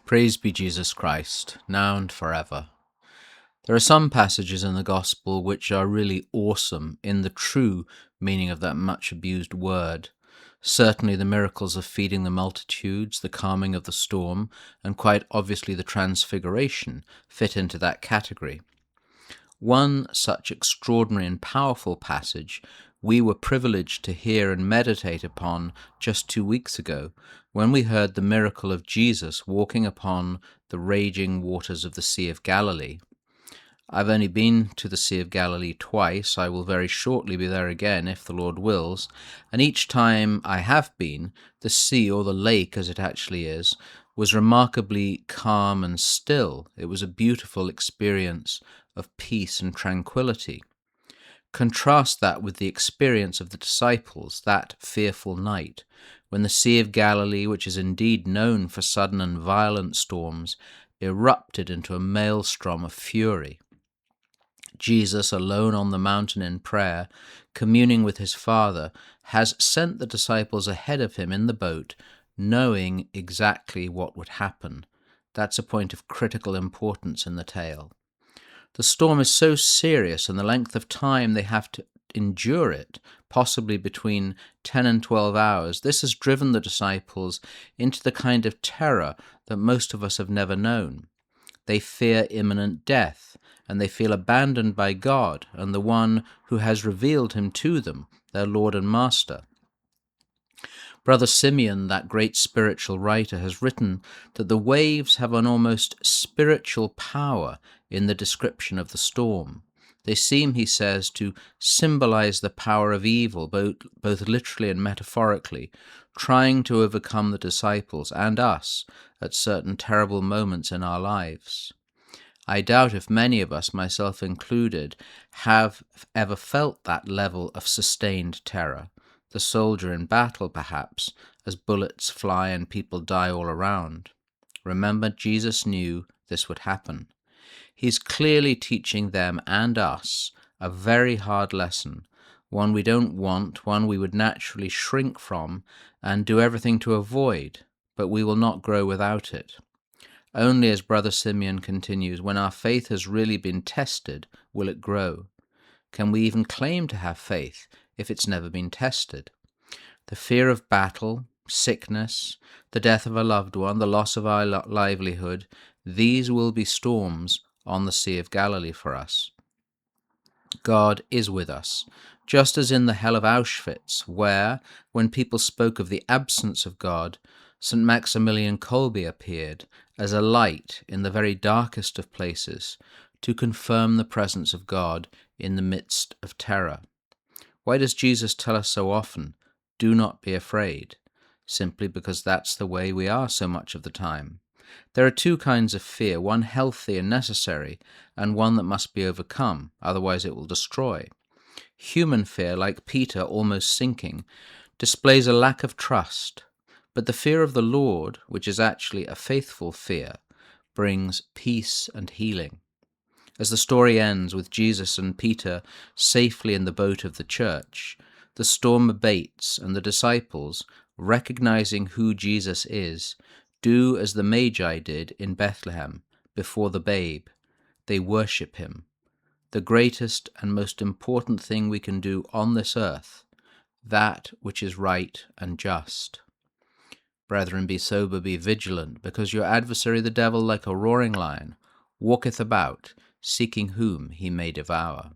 Praise be Jesus Christ, now and forever. There are some passages in the Gospel which are really awesome in the true meaning of that much abused word. Certainly the miracles of feeding the multitudes, the calming of the storm, and quite obviously the transfiguration fit into that category. One such extraordinary and powerful passage we were privileged to hear and meditate upon just 2 weeks ago, when we heard the miracle of Jesus walking upon the raging waters of the Sea of Galilee. I've only been to the Sea of Galilee twice. I will very shortly be there again, if the Lord wills, and each time I have been, the sea, or the lake as it actually is, was remarkably calm and still. It was a beautiful experience of peace and tranquility. Contrast that with the experience of the disciples that fearful night, when the Sea of Galilee, which is indeed known for sudden and violent storms, erupted into a maelstrom of fury. Jesus, alone on the mountain in prayer, communing with his Father, has sent the disciples ahead of him in the boat, knowing exactly what would happen. That's a point of critical importance in the tale. The storm is so serious, and the length of time they have to endure it, possibly between 10 and 12 hours, this has driven the disciples into the kind of terror that most of us have never known. They fear imminent death, and they feel abandoned by God and the one who has revealed him to them, their Lord and Master. Brother Simeon, that great spiritual writer, has written that the waves have an almost spiritual power in the description of the storm. They seem, he says, to symbolize the power of evil, both literally and metaphorically, trying to overcome the disciples and us at certain terrible moments in our lives. I doubt if many of us, myself included, have ever felt that level of sustained terror. The soldier in battle, perhaps, as bullets fly and people die all around. Remember, Jesus knew this would happen. He's clearly teaching them and us a very hard lesson, one we don't want, one we would naturally shrink from and do everything to avoid, but we will not grow without it. Only, as Brother Simeon continues, when our faith has really been tested, will it grow. Can we even claim to have faith if it's never been tested? The fear of battle, sickness, the death of a loved one, the loss of our livelihood, these will be storms on the Sea of Galilee for us. God is with us, just as in the hell of Auschwitz, where, when people spoke of the absence of God, St. Maximilian Kolbe appeared as a light in the very darkest of places to confirm the presence of God in the midst of terror. Why does Jesus tell us so often, do not be afraid? Simply because that's the way we are so much of the time. There are two kinds of fear, one healthy and necessary, and one that must be overcome, otherwise it will destroy. Human fear, like Peter almost sinking, displays a lack of trust, but the fear of the Lord, which is actually a faithful fear, brings peace and healing. As the story ends with Jesus and Peter safely in the boat of the church, the storm abates, and the disciples, recognizing who Jesus is, do as the Magi did in Bethlehem before the babe. They worship him. The greatest and most important thing we can do on this earth, that which is right and just. Brethren, be sober, be vigilant, because your adversary the devil, like a roaring lion, walketh about, seeking whom he may devour.